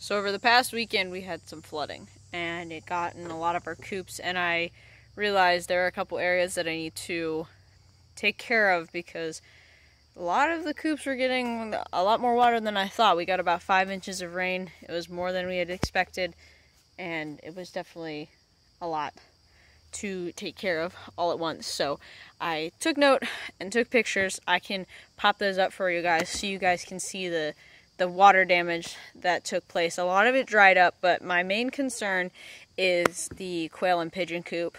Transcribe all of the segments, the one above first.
So over the past weekend we had some flooding and it got in a lot of our coops, and I realized there are a couple areas that I need to take care of because a lot of the coops were getting a lot more water than I thought. We got about 5 inches of rain. It was more than we had expected, and it was definitely a lot to take care of all at once. So I took note and took pictures. I can pop those up for you guys so you guys can see the water damage that took place. A lot of it dried up, but my main concern is the quail and pigeon coop.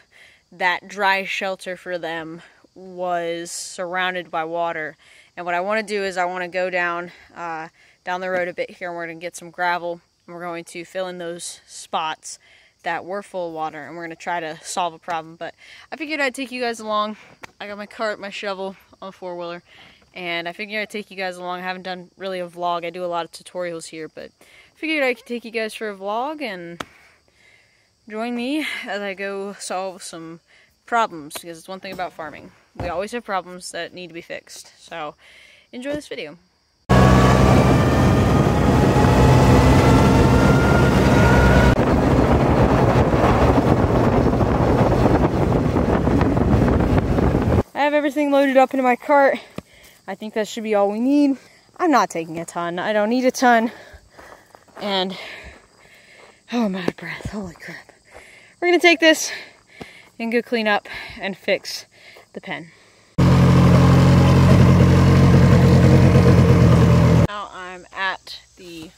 That dry shelter for them was surrounded by water, and what I want to do is I want to go down the road a bit here, and we're going to get some gravel, and we're going to fill in those spots that were full of water, and we're going to try to solve a problem. But I figured I'd take you guys along. I got my cart, my shovel on a four-wheeler, and I figured I'd take you guys along. I haven't done really a vlog. I do a lot of tutorials here, but I figured I could take you guys for a vlog and join me as I go solve some problems, because it's one thing about farming. We always have problems that need to be fixed. So enjoy this video. I have everything loaded up into my cart. I think that should be all we need. I'm not taking a ton. I don't need a ton. And, oh, I'm out of breath. Holy crap. We're going to take this and go clean up and fix the pen. Now I'm at the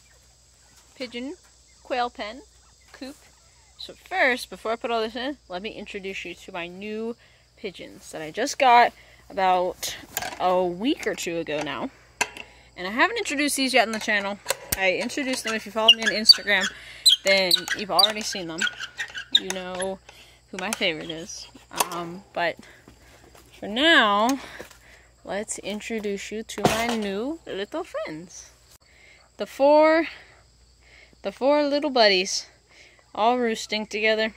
pigeon quail pen coop. So first, before I put all this in, let me introduce you to my new pigeons that I just got about a week or two ago now. And I haven't introduced these yet on the channel. I introduced them. If you follow me on Instagram, then you've already seen them. You know who my favorite is. But for now, let's introduce you to my new little friends. The four little buddies, all roosting together.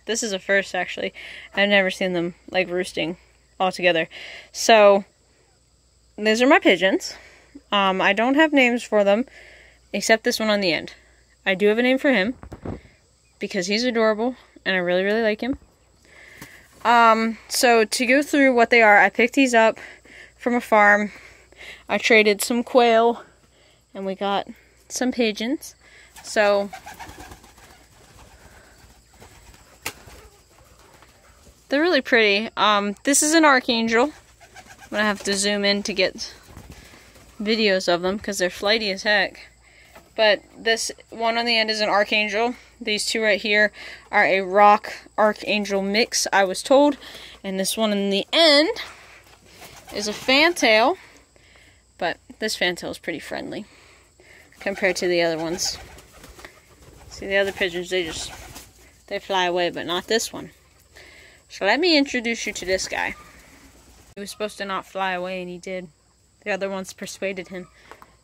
This is a first, actually. I've never seen them like roosting all together. So these are my pigeons. I don't have names for them except this one on the end. I do have a name for him because he's adorable and I really, really like him. So to go through what they are, I picked these up from a farm. I traded some quail and we got some pigeons. So they're really pretty. This is an archangel. I'm gonna have to zoom in to get videos of them because they're flighty as heck. But this one on the end is an archangel. These two right here are a rock archangel mix, I was told. And this one in the end is a fantail. But this fantail is pretty friendly compared to the other ones. See, the other pigeons, they fly away, but not this one. So let me introduce you to this guy. He was supposed to not fly away, and he did. The other ones persuaded him.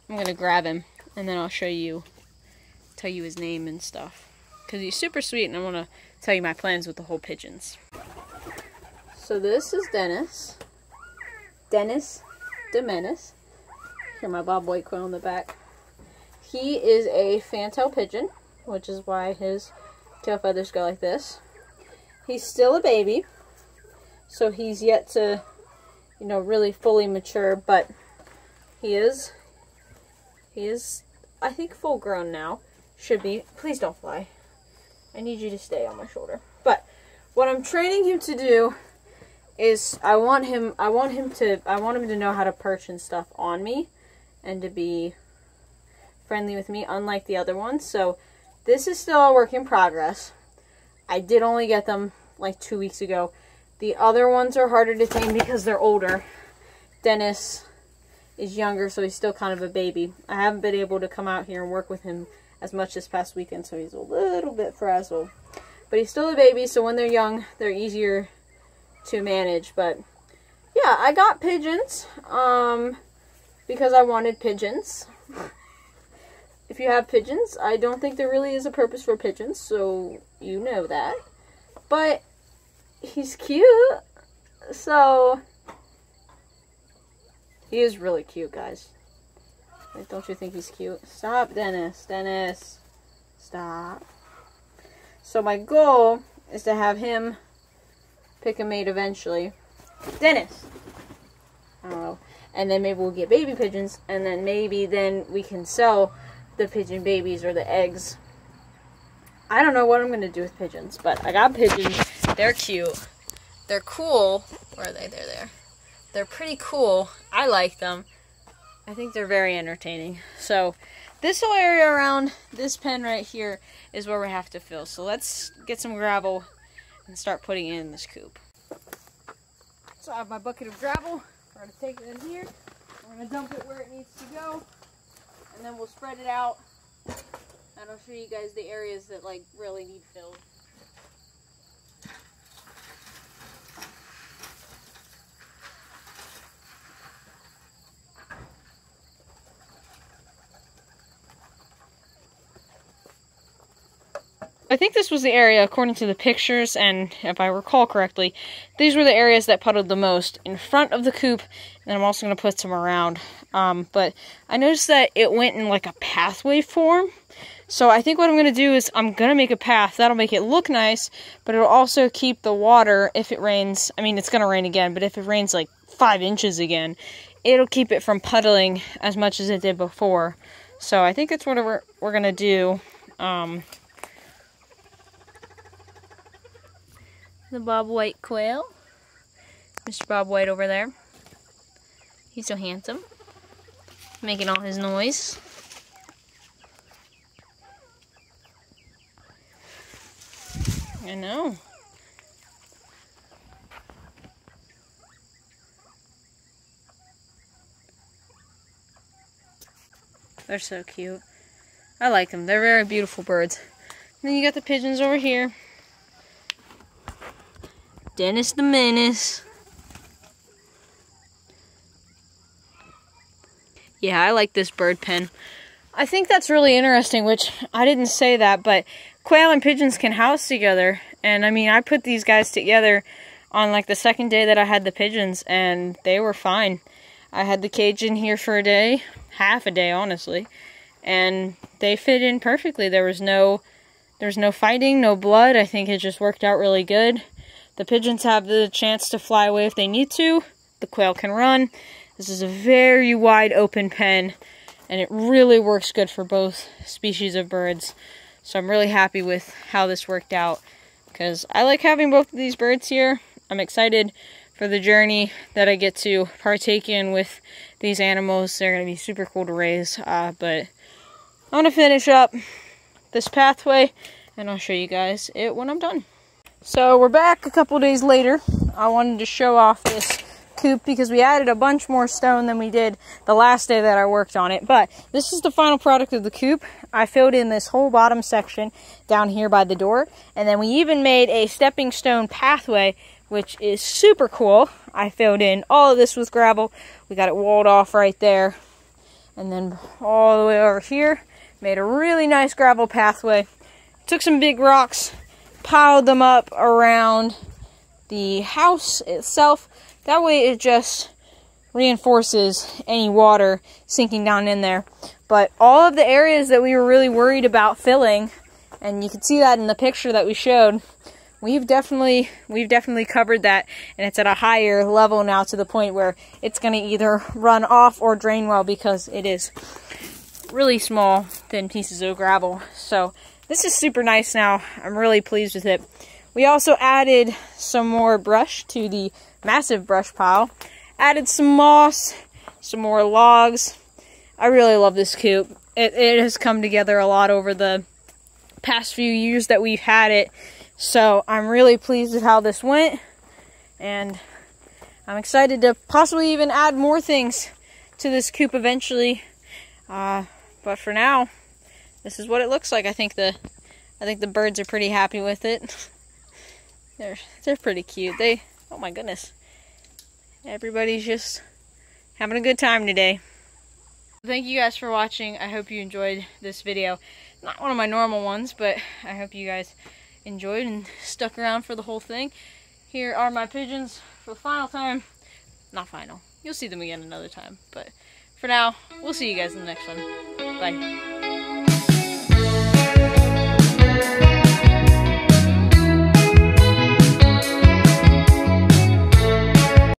I'm going to grab him, and then I'll tell you his name and stuff. Because he's super sweet, and I want to tell you my plans with the whole pigeons. So this is Dennis. Dennis Demenis. Here, my Bob White quail in the back. He is a fantail pigeon, which is why his tail feathers go like this. He's still a baby, so he's yet to, you know, really fully mature, but he is, I think, full grown now. Should be. Please don't fly. I need you to stay on my shoulder. But what I'm training him to do is I want him to know how to perch and stuff on me and to be friendly with me, unlike the other ones. So this is still a work in progress. I did only get them like 2 weeks ago. The other ones are harder to tame because they're older. Dennis is younger, so he's still kind of a baby. I haven't been able to come out here and work with him as much this past weekend, so he's a little bit frazzled. But he's still a baby, so when they're young, they're easier to manage. But yeah, I got pigeons because I wanted pigeons. If you have pigeons, I don't think there really is a purpose for pigeons, so you know that. But he's cute, so he is really cute, guys. Like, don't you think he's cute? Stop, Dennis. Dennis. Stop. So my goal is to have him pick a mate eventually. Dennis! I don't know. And then maybe we'll get baby pigeons, and then maybe then we can sell the pigeon babies or the eggs. I don't know what I'm going to do with pigeons, but I got pigeons. They're cute. They're cool. Where are they? They're there. They're pretty cool. I like them. I think they're very entertaining. So this whole area around this pen right here is where we have to fill. So let's get some gravel and start putting it in this coop. So I have my bucket of gravel. We're going to take it in here. We're going to dump it where it needs to go. And then we'll spread it out. And I'll show you guys the areas that like really need filled. I think this was the area, according to the pictures, and if I recall correctly, these were the areas that puddled the most in front of the coop, and I'm also going to put some around. But I noticed that it went in like a pathway form, so I think what I'm going to do is I'm going to make a path. That'll make it look nice, but it'll also keep the water, if it rains, I mean it's going to rain again, but if it rains like 5 inches again, it'll keep it from puddling as much as it did before. So I think that's what we're going to do. The Bob White quail. Mr. Bob White over there. He's so handsome. Making all his noise. I know. They're so cute. I like them. They're very beautiful birds. And then you got the pigeons over here. Dennis the Menace. Yeah, I like this bird pen. I think that's really interesting, which I didn't say that, but quail and pigeons can house together. And I mean, I put these guys together on like the second day that I had the pigeons, and they were fine. I had the cage in here for a day, half a day honestly, and they fit in perfectly. There was no fighting, no blood. I think it just worked out really good. The pigeons have the chance to fly away if they need to. The quail can run. This is a very wide open pen, and it really works good for both species of birds. So I'm really happy with how this worked out, because I like having both of these birds here. I'm excited for the journey that I get to partake in with these animals. They're going to be super cool to raise. But I'm going to finish up this pathway, and I'll show you guys it when I'm done. So we're back a couple days later. I wanted to show off this coop because we added a bunch more stone than we did the last day that I worked on it. But this is the final product of the coop. I filled in this whole bottom section down here by the door. And then we even made a stepping stone pathway, which is super cool. I filled in all of this with gravel. We got it walled off right there. And then all the way over here, made a really nice gravel pathway. Took some big rocks, piled them up around the house itself. That way it just reinforces any water sinking down in there. But all of the areas that we were really worried about filling, and you can see that in the picture that we showed, we've definitely covered that, and it's at a higher level now to the point where it's going to either run off or drain well, because it is really small, thin pieces of gravel. So this is super nice now. I'm really pleased with it. We also added some more brush to the massive brush pile. Added some moss, some more logs. I really love this coop. It has come together a lot over the past few years that we've had it. So I'm really pleased with how this went. And I'm excited to possibly even add more things to this coop eventually. But for now, this is what it looks like. I think the birds are pretty happy with it. They're pretty cute. Oh my goodness. Everybody's just having a good time today. Thank you guys for watching. I hope you enjoyed this video. Not one of my normal ones, but I hope you guys enjoyed and stuck around for the whole thing. Here are my pigeons for the final time. Not final. You'll see them again another time. But for now, we'll see you guys in the next one. Bye.